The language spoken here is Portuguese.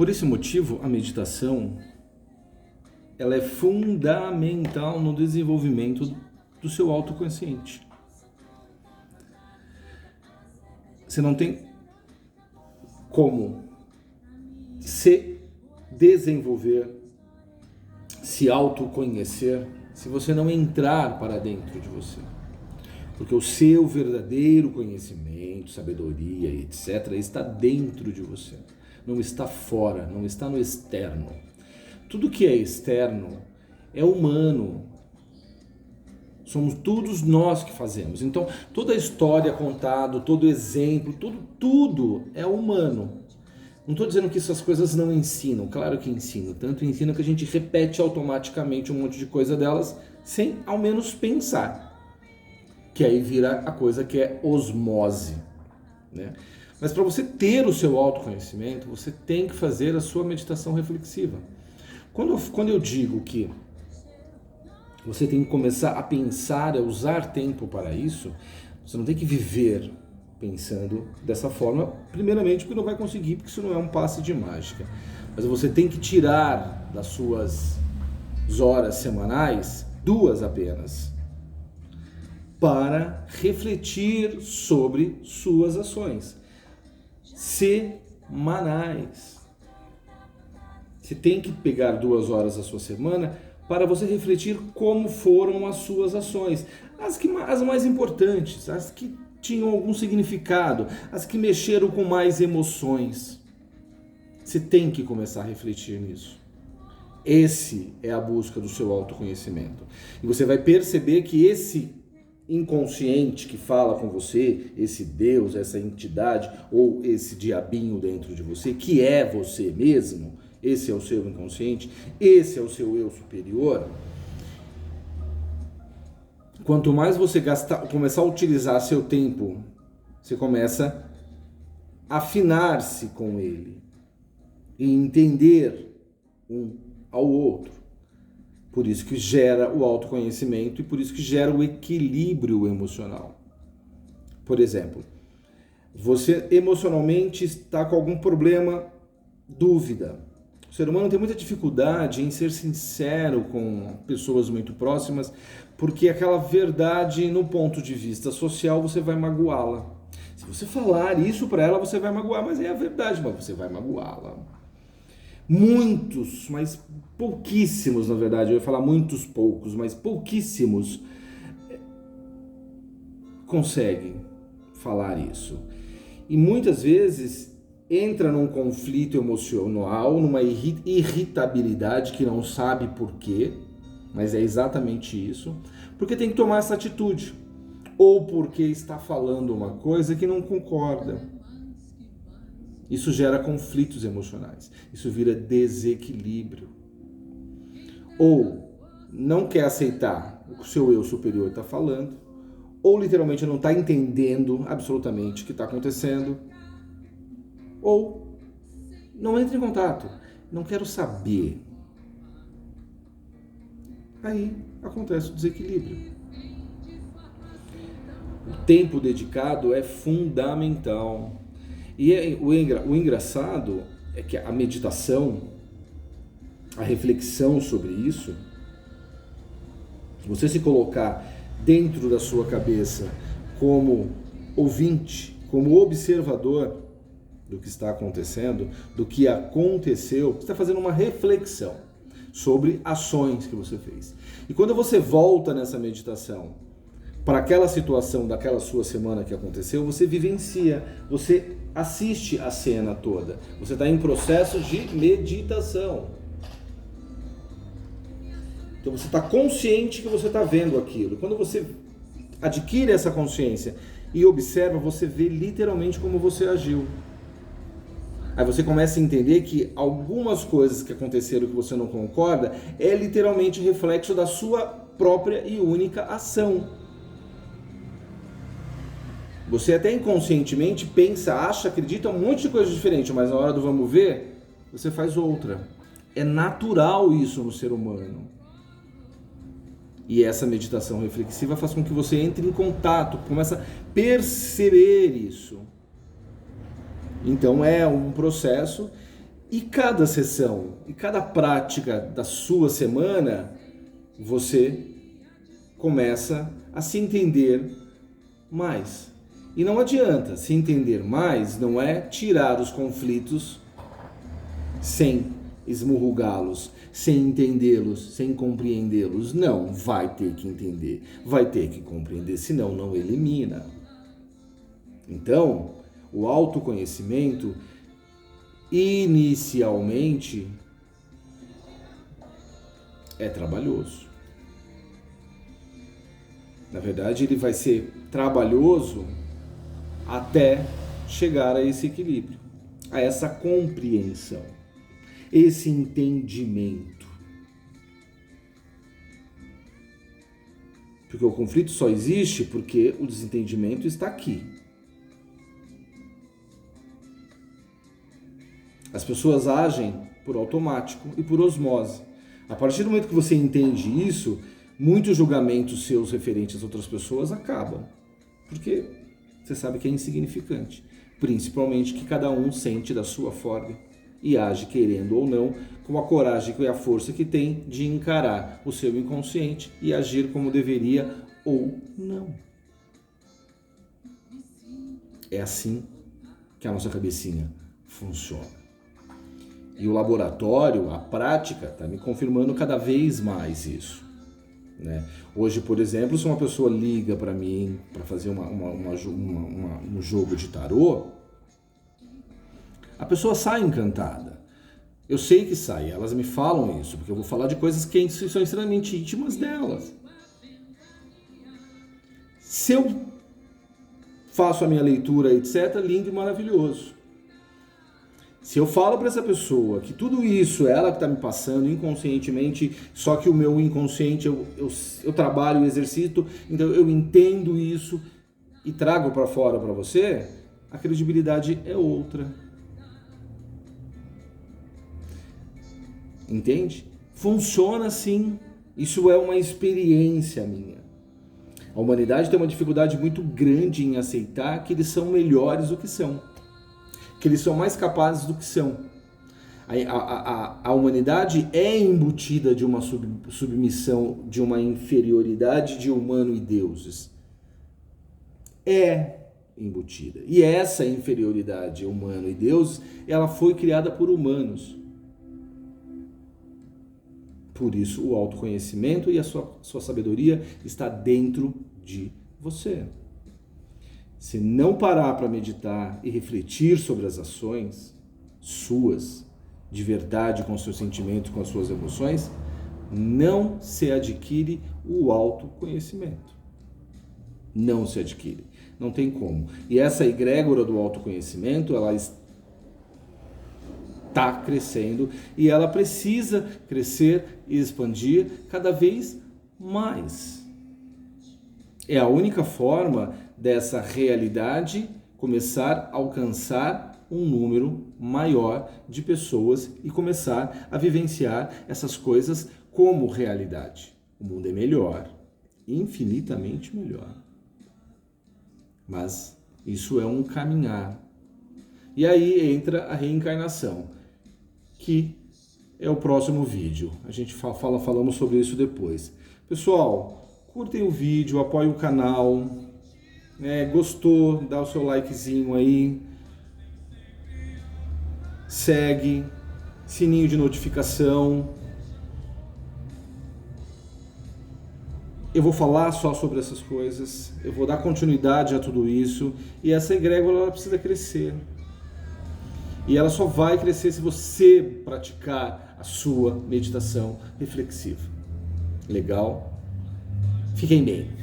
Por esse motivo, a meditação ela é fundamental no desenvolvimento do seu autoconsciente. Você não tem como se desenvolver, se autoconhecer, se você não entrar para dentro de você. Porque o seu verdadeiro conhecimento, sabedoria, etc., está dentro de você. Não está fora, não está no externo. Tudo que é externo é humano. Somos todos nós que fazemos. Então, toda a história contada, todo exemplo, tudo é humano. Não estou dizendo que essas coisas não ensinam. Claro que ensinam. Tanto ensinam que a gente repete automaticamente um monte de coisa delas sem ao menos pensar. Que aí vira a coisa que é osmose, né? Mas para você ter o seu autoconhecimento, você tem que fazer a sua meditação reflexiva. Quando eu digo que você tem que começar a pensar, a usar tempo para isso, você não tem que viver pensando dessa forma, primeiramente porque não vai conseguir, porque isso não é um passe de mágica. Mas você tem que tirar das suas horas semanais, 2 apenas, para refletir sobre suas ações semanais. Você tem que pegar 2 horas da sua semana para você refletir como foram as suas ações. As mais importantes, as que tinham algum significado, as que mexeram com mais emoções. Você tem que começar a refletir nisso. Esse é a busca do seu autoconhecimento. E você vai perceber que esse inconsciente que fala com você, esse Deus, essa entidade ou esse diabinho dentro de você, que é você mesmo, esse é o seu inconsciente, esse é o seu eu superior. Quanto mais você começar a utilizar seu tempo, você começa a afinar-se com ele e entender um ao outro. Por isso que gera o autoconhecimento e por isso que gera o equilíbrio emocional. Por exemplo, você emocionalmente está com algum problema, dúvida. O ser humano tem muita dificuldade em ser sincero com pessoas muito próximas, porque aquela verdade, no ponto de vista social, você vai magoá-la. Se você falar isso para ela, você vai magoar, mas é a verdade, mas você vai magoá-la. Muitos, mas pouquíssimos, na verdade, eu ia falar muitos poucos, mas pouquíssimos conseguem falar isso. E muitas vezes entra num conflito emocional, numa irritabilidade que não sabe por quê, mas é exatamente isso, porque tem que tomar essa atitude, ou porque está falando uma coisa que não concorda. Isso gera conflitos emocionais, isso vira desequilíbrio. Ou não quer aceitar o que o seu eu superior está falando, ou literalmente não está entendendo absolutamente o que está acontecendo, ou não entra em contato, não quero saber. Aí acontece o desequilíbrio. O tempo dedicado é fundamental. E o engraçado é que a meditação, a reflexão sobre isso, você se colocar dentro da sua cabeça como ouvinte, como observador do que está acontecendo, do que aconteceu, você está fazendo uma reflexão sobre ações que você fez. E quando você volta nessa meditação para aquela situação daquela sua semana que aconteceu, você vivencia, você assiste a cena toda. Você está em processo de meditação. Então você está consciente que você está vendo aquilo. Quando você adquire essa consciência e observa, você vê literalmente como você agiu. Aí você começa a entender que algumas coisas que aconteceram que você não concorda é literalmente reflexo da sua própria e única ação. Você até inconscientemente pensa, acha, acredita um monte de coisa diferente, mas na hora do vamos ver, você faz outra. É natural isso no ser humano. E essa meditação reflexiva faz com que você entre em contato, começa a perceber isso. Então é um processo E cada sessão, e cada prática da sua semana, você começa a se entender mais. E não adianta, se entender mais não é tirar os conflitos sem esmurrugá-los, sem entendê-los, sem compreendê-los. Não, vai ter que entender, vai ter que compreender, senão não elimina. Então, o autoconhecimento, inicialmente, é trabalhoso. Na verdade, ele vai ser trabalhoso até chegar a esse equilíbrio, a essa compreensão, esse entendimento. Porque o conflito só existe porque o desentendimento está aqui. As pessoas agem por automático e por osmose. A partir do momento que você entende isso, muitos julgamentos seus referentes às outras pessoas acabam. Porque você sabe que é insignificante. Principalmente que cada um sente da sua forma e age, querendo ou não, com a coragem e a força que tem de encarar o seu inconsciente e agir como deveria ou não. É assim que a nossa cabecinha funciona. E o laboratório, a prática, está me confirmando cada vez mais isso. Né? Hoje, por exemplo, se uma pessoa liga para mim para fazer um jogo de tarô, a pessoa sai encantada. Eu sei que sai, elas me falam isso, porque eu vou falar de coisas que são extremamente íntimas delas. Se eu faço a minha leitura, etc., lindo e maravilhoso. Se eu falo para essa pessoa que tudo isso é ela que está me passando inconscientemente, só que o meu inconsciente eu trabalho e exercito, então eu entendo isso e trago para fora para você, a credibilidade é outra. Entende? Funciona assim. Isso é uma experiência minha. A humanidade tem uma dificuldade muito grande em aceitar que eles são melhores do que são. Que eles são mais capazes do que são. A humanidade é embutida de uma submissão, de uma inferioridade de humano e deuses. É embutida. E essa inferioridade humano e deuses, ela foi criada por humanos. Por isso, o autoconhecimento e a sua sabedoria está dentro de você. Se não parar para meditar e refletir sobre as ações suas, de verdade, com os seus sentimentos, com as suas emoções, não se adquire o autoconhecimento. Não se adquire. Não tem como. E essa egrégora do autoconhecimento, ela está crescendo e ela precisa crescer e expandir cada vez mais. É a única forma dessa realidade começar a alcançar um número maior de pessoas e começar a vivenciar essas coisas como realidade. O mundo é melhor, infinitamente melhor. Mas isso é um caminhar. E aí entra a reencarnação, que é o próximo vídeo. A gente falamos sobre isso depois. Pessoal, curtem o vídeo, apoiem o canal. Gostou, dá o seu likezinho aí. Segue, sininho de notificação. Eu vou falar só sobre essas coisas, eu vou dar continuidade a tudo isso, e essa egrégora ela precisa crescer. E ela só vai crescer se você praticar a sua meditação reflexiva. Legal? Fiquem bem.